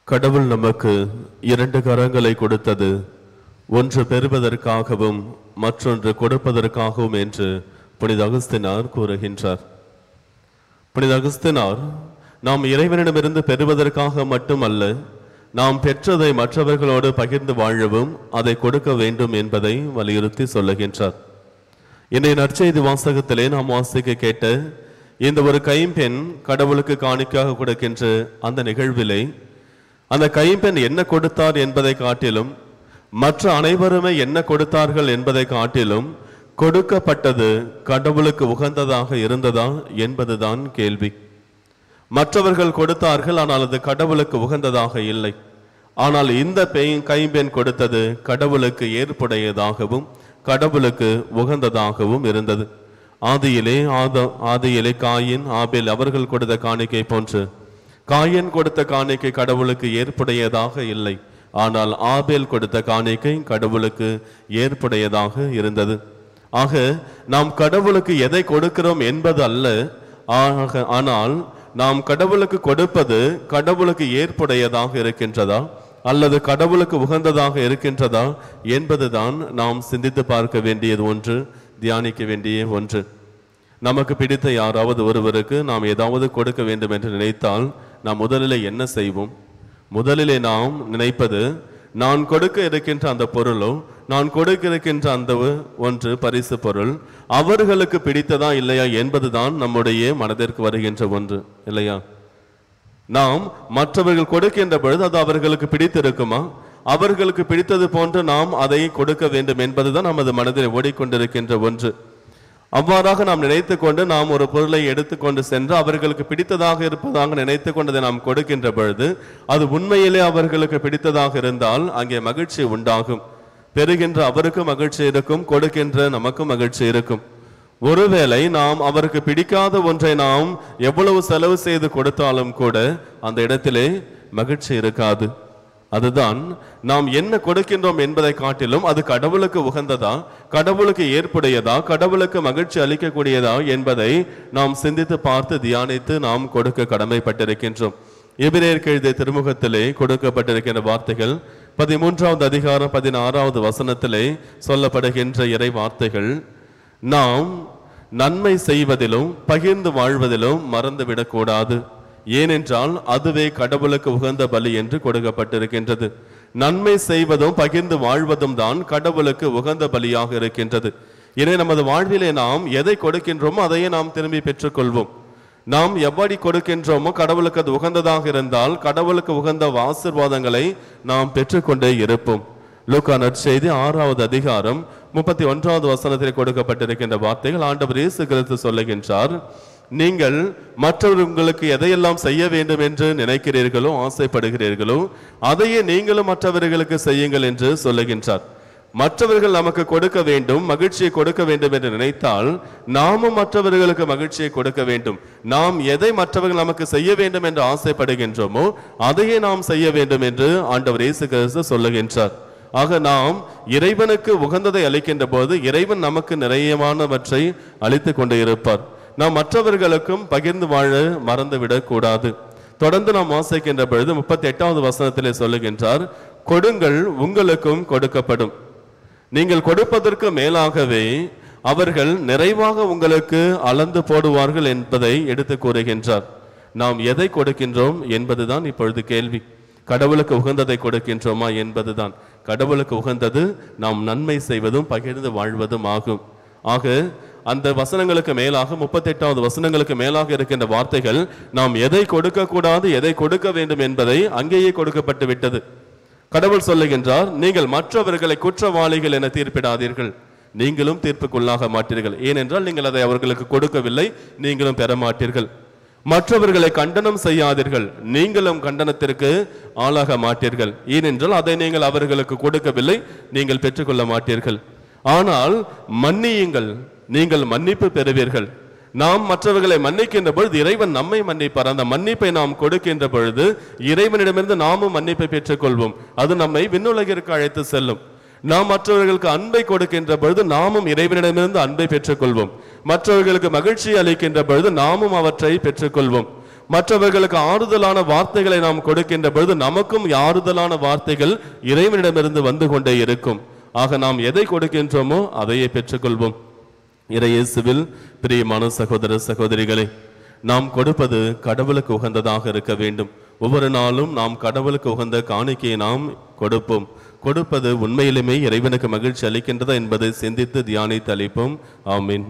கடவுள் நமக்கு இரண்டு கரங்களை கொடுத்தது, ஒன்று பெறுவதற்காகவும் மற்றொன்று கொடுப்பதற்காகவும் என்று புனித அகஸ்தினார் கூறுகின்றார். புனித அகஸ்தினார் நாம் இறைவனிடமிருந்து பெறுவதற்காக மட்டுமல்ல, நாம் பெற்றதை மற்றவர்களோடு பகிர்ந்து வாழவும் அதை கொடுக்க வேண்டும் என்பதை வலியுறுத்தி சொல்லுகின்றார். இன்றைய நற்செய்தி வாசகத்திலே நாம் வாசிக்க கேட்ட இந்த ஒரு கைம்பெண் கடவுளுக்கு காணிக்கையாக கொடுக்கின்ற அந்த நிகழ்விலே அந்த கைம்பெண் என்ன கொடுத்தார் என்பதை காட்டிலும், மற்ற அனைவருமே என்ன கொடுத்தார்கள் என்பதை காட்டிலும் கொடுக்கப்பட்டது கடவுளுக்கு உகந்ததாக இருந்ததா என்பதுதான் கேள்வி. மற்றவர்கள் கொடுத்தார்கள், ஆனால் அது கடவுளுக்கு உகந்ததாக இல்லை. ஆனால் இந்த கைம்பெண் கொடுத்தது கடவுளுக்கு ஏற்புடையதாகவும் கடவுளுக்கு உகந்ததாகவும் இருந்தது. ஆதியிலே காயின் ஆபேல் அவர்கள் கொடுத்த காணிக்கை போன்று காயின் கொடுத்த காணிக்கை கடவுளுக்கு ஏற்புடையதாக இல்லை. ஆனால் ஆபேல் கொடுத்த காணிக்கை கடவுளுக்கு ஏற்புடையதாக இருந்தது. ஆக நாம் கடவுளுக்கு எதை கொடுக்கிறோம் என்பது அல்ல, ஆனால் நாம் கடவுளுக்கு கொடுப்பது கடவுளுக்கு ஏற்புடையதாக இருக்கின்றதா அல்லது கடவுளுக்கு உகந்ததாக இருக்கின்றதா என்பதுதான் நாம் சிந்தித்து பார்க்க வேண்டியது ஒன்று, தியானிக்க வேண்டிய ஒன்று. நமக்கு பிடித்த யாராவது ஒருவருக்கு நாம் ஏதாவது கொடுக்க வேண்டும் என்று நினைத்தால் நாம் முதலிலே என்ன செய்வோம்? முதலிலே நாம் நினைப்பது, நான் கொடுக்க இருக்கின்ற அந்த பொருளோ, நான் கொடுக்க இருக்கின்ற அந்த ஒன்று பரிசு பொருள் அவர்களுக்கு பிடித்ததா இல்லையா என்பதுதான் நம்முடைய மனதிற்கு வருகின்ற ஒன்று, இல்லையா? நாம் மற்றவர்கள் கொடுக்கின்ற பொழுது அது அவர்களுக்கு பிடித்திருக்குமா, அவர்களுக்கு பிடித்தது போன்று நாம் அதை கொடுக்க வேண்டும் என்பதுதான் நமது மனதில் ஓடிக்கொண்டிருக்கின்ற ஒன்று. அவ்வாறாக நாம் நினைத்து கொண்டு நாம் ஒரு பொருளை எடுத்துக்கொண்டு சென்று அவர்களுக்கு பிடித்ததாக இருப்பதாக நினைத்து கொண்டதை நாம் கொடுக்கின்ற பொழுது அது உண்மையிலே அவர்களுக்கு பிடித்ததாக இருந்தால் அங்கே மகிழ்ச்சி உண்டாகும். பெறுகின்ற அவருக்கு மகிழ்ச்சி இருக்கும், கொடுக்கின்ற நமக்கு மகிழ்ச்சி இருக்கும். ஒருவேளை நாம் அவருக்கு பிடிக்காத ஒன்றை நாம் எவ்வளவு செலவு செய்து கொடுத்தாலும் கூட அந்த இடத்திலே மகிழ்ச்சி இருக்காது. அதுதான் நாம் என்ன கொடுக்கின்றோம் என்பதை காட்டிலும் அது கடவுளுக்கு உகந்ததா, கடவுளுக்கு ஏற்புடையதா, கடவுளுக்கு மகிழ்ச்சி அளிக்கக்கூடியதா என்பதை நாம் சிந்தித்து பார்த்து தியானித்து நாம் கொடுக்க கடமைப்பட்டிருக்கின்றோம். எபிரேயருக்கு எழுதிய திருமுகத்திலே கொடுக்கப்பட்டிருக்கின்ற வார்த்தைகள் 13வது அதிகாரம் 16வது வசனத்திலே சொல்லப்படுகின்ற இறை வார்த்தைகள், நாம் நன்மை செய்வதிலும் பகிர்ந்து வாழ்வதிலும் மறந்துவிடக்கூடாது. ஏனென்றால் அதுவே கடவுளுக்கு உகந்த பலி என்று கொடுக்கப்பட்டிருக்கின்றது. நன்மை செய்வதும் பகிர்ந்து வாழ்வதும் தான் கடவுளுக்கு உகந்த பலியாக இருக்கின்றது. எனவே நமது வாழ்விலே நாம் எதை கொடுக்கின்றோமோ அதையே நாம் திரும்பி பெற்றுக்கொள்வோம். நாம் எவ்வளவு கொடுக்கின்றோமோ கடவுளுக்கு அது உகந்ததாக இருந்தால் கடவுளுக்கு உகந்த ஆசீர்வாதங்களை நாம் பெற்றுக்கொண்டே இருப்போம். லூக்கா நற்செய்தி 6வது அதிகாரம் 31வது வசனத்தில் கொடுக்கப்பட்டிருக்கின்ற வார்த்தைகள் ஆண்டவர் இயேசு கிறிஸ்து சொல்லுகின்றார், நீங்கள் மற்றவர்கள் உங்களுக்கு எதையெல்லாம் செய்ய வேண்டும் என்று நினைக்கிறீர்களோ, ஆசைப்படுகிறீர்களோ அதையே நீங்களும் மற்றவர்களுக்கு செய்யுங்கள் என்று சொல்லுகின்றார். மற்றவர்கள் நமக்கு கொடுக்க வேண்டும், மகிழ்ச்சியை கொடுக்க வேண்டும் என்று நினைத்தால் நாமும் மற்றவர்களுக்கு மகிழ்ச்சியை கொடுக்க வேண்டும். நாம் எதை மற்றவர்கள் நமக்கு செய்ய வேண்டும் என்று ஆசைப்படுகின்றோமோ அதையே நாம் செய்ய வேண்டும் என்று ஆண்டவர் இயேசு கிறிஸ்து சொல்லுகின்றார். ஆக நாம் இறைவனுக்கு உகந்ததை அளிக்கின்ற போது இறைவன் நமக்கு நிறையமானவற்றை அளித்து கொண்டே இருப்பார். நாம் மற்றவர்களுக்கும் பகிர்ந்து வாழ மறந்துவிடக் கூடாது. தொடர்ந்து நாம் வாசிக்கின்ற பொழுது 38வது வசனத்திலே சொல்லுகின்றார், கொடுங்கள் உங்களுக்கும் கொடுக்கப்படும். நீங்கள் கொடுப்பதற்கு மேலாகவே அவர்கள் நிறைவாக உங்களுக்கு அளந்து போடுவார்கள் என்பதை எடுத்து கூறுகின்றார். நாம் எதை கொடுக்கின்றோம் என்பதுதான் இப்பொழுது கேள்வி. கடவுளுக்கு உகந்ததை கொடுக்கின்றோமா என்பதுதான். கடவுளுக்கு உகந்தது நாம் நன்மை செய்வதும் பகிர்ந்து வாழ்வதும் ஆகும். ஆக அந்த வசனங்களுக்கு மேலாக 38வது வசனங்களுக்கு மேலாக இருக்கின்ற வார்த்தைகள் நாம் எதை கொடுக்க கூடாது, எதை கொடுக்க வேண்டும் என்பதை அங்கேயே கொடுக்கப்பட்டு விட்டது. கடவுள் சொல்லுகின்றார், நீங்கள் மற்றவர்களை குற்றவாளிகள் என தீர்ப்பிடாதீர்கள், நீங்களும் தீர்ப்புக்குள்ளாக மாட்டீர்கள். ஏனென்றால் நீங்கள் அதை அவர்களுக்கு கொடுக்கவில்லை, நீங்களும் பெற மாட்டீர்கள். மற்றவர்களை கண்டனம் செய்யாதீர்கள், நீங்களும் கண்டனத்திற்கு ஆளாக மாட்டீர்கள். ஏனென்றால் அதை நீங்கள் அவர்களுக்கு கொடுக்கவில்லை, நீங்கள் பெற்றுக்கொள்ள மாட்டீர்கள். ஆனால் மன்னியுங்கள், நீங்கள் மன்னிப்பு பெறுவீர்கள். நாம் மற்றவர்களை மன்னிக்கின்ற பொழுது இறைவன் நம்மை மன்னிப்பார். அந்த மன்னிப்பை நாம் கொடுக்கின்ற பொழுது இறைவனிடமிருந்து நாமும் மன்னிப்பை பெற்றுக்கொள்வோம். அது நம்மை விண்ணுலகிற்கு அழைத்து செல்லும். நாம் மற்றவர்களுக்கு அன்பை கொடுக்கின்ற பொழுது நாமும் இறைவனிடமிருந்து அன்பை பெற்றுக்கொள்வோம். மற்றவர்களுக்கு மகிழ்ச்சி அளிக்கின்ற பொழுது நாமும் அவற்றை பெற்றுக்கொள்வோம். மற்றவர்களுக்கு ஆறுதலான வார்த்தைகளை நாம் கொடுக்கின்ற பொழுது நமக்கும் ஆறுதலான வார்த்தைகள் இறைவனிடமிருந்து வந்து கொண்டே இருக்கும். ஆக நாம் எதை கொடுக்கின்றோமோ அதையே பெற்றுக்கொள்வோம். இறையேசுவில் பிரியமான சகோதர சகோதரிகளே, நாம் கொடுப்பது கடவுளுக்கு உகந்ததாக இருக்க வேண்டும். ஒவ்வொரு நாளும் நாம் கடவுளுக்கு உகந்த காணிக்கையை நாம் கொடுப்போம். கொடுப்பது உண்மையிலுமே இறைவனுக்கு மகிழ்ச்சி அளிக்கின்றதா என்பதை சிந்தித்து தியானித்து அளிப்போம். ஆமீன்.